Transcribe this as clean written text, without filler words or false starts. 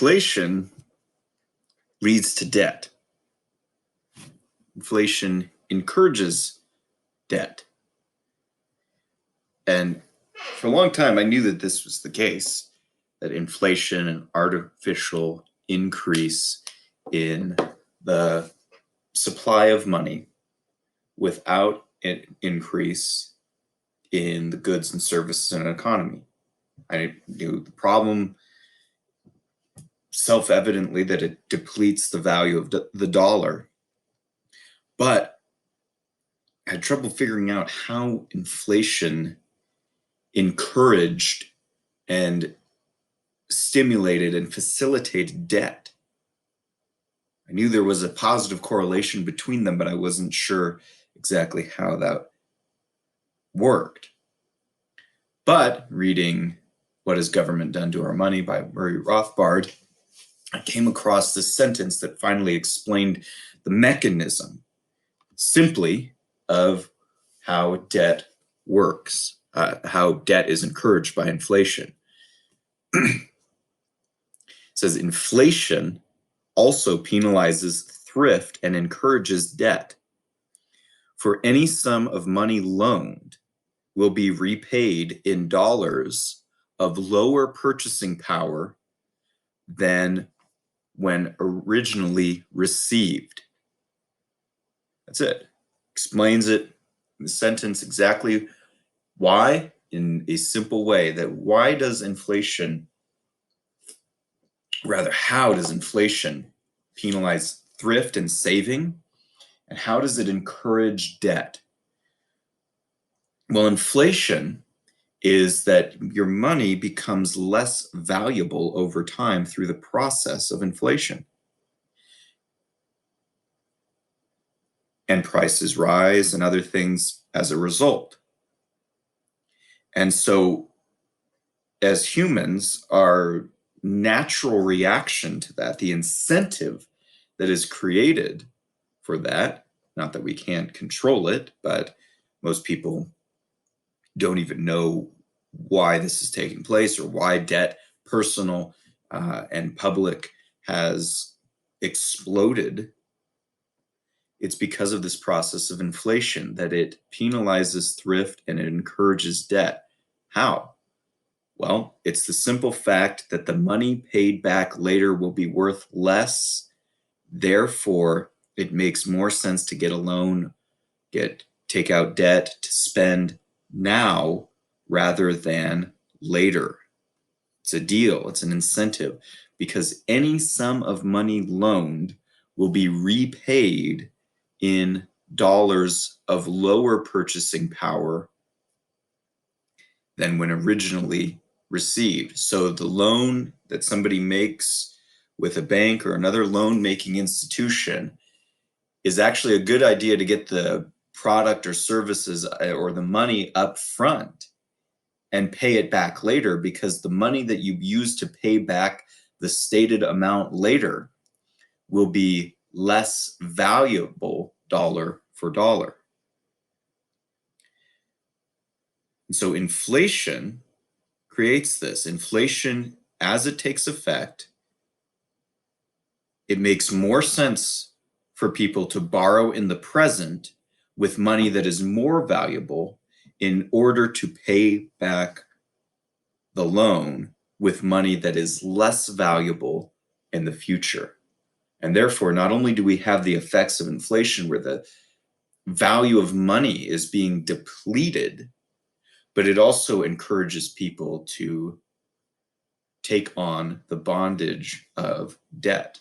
Inflation leads to debt. Inflation encourages debt. And for a long time, I knew that this was the case, that inflation, an artificial increase in the supply of money without an increase in the goods and services in an economy. I knew the problem, self-evidently, that it depletes the value of the dollar. But I had trouble figuring out how inflation encouraged and stimulated and facilitated debt. I knew there was a positive correlation between them, but I wasn't sure exactly how that worked. But reading What Has Government Done to Our Money by Murray Rothbard, I came across this sentence that finally explained the mechanism simply of how debt works, how debt is encouraged by inflation. It says inflation also penalizes thrift and encourages debt. For any sum of money loaned will be repaid in dollars of lower purchasing power than when originally received. That's it. Explains it in the sentence exactly why, in a simple way, that how does inflation penalize thrift and saving, and how does it encourage debt? Well, inflation is that your money becomes less valuable over time through the process of inflation. And prices rise and other things as a result. And so, as humans, our natural reaction to that, the incentive that is created for that, not that we can't control it, but most people don't even know why this is taking place or why debt, personal and public, has exploded. It's because of this process of inflation, that it penalizes thrift and it encourages debt. How? Well, it's the simple fact that the money paid back later will be worth less. Therefore, it makes more sense to get a loan, take out debt to spend now rather than later. It's a deal, it's an incentive, because any sum of money loaned will be repaid in dollars of lower purchasing power than when originally received. So the loan that somebody makes with a bank or another loan-making institution is actually a good idea to get the product or services or the money up front and pay it back later, because the money that you use to pay back the stated amount later will be less valuable dollar for dollar. And so inflation creates this. Inflation, as it takes effect, it makes more sense for people to borrow in the present with money that is more valuable in order to pay back the loan with money that is less valuable in the future. And therefore, not only do we have the effects of inflation where the value of money is being depleted, but it also encourages people to take on the bondage of debt.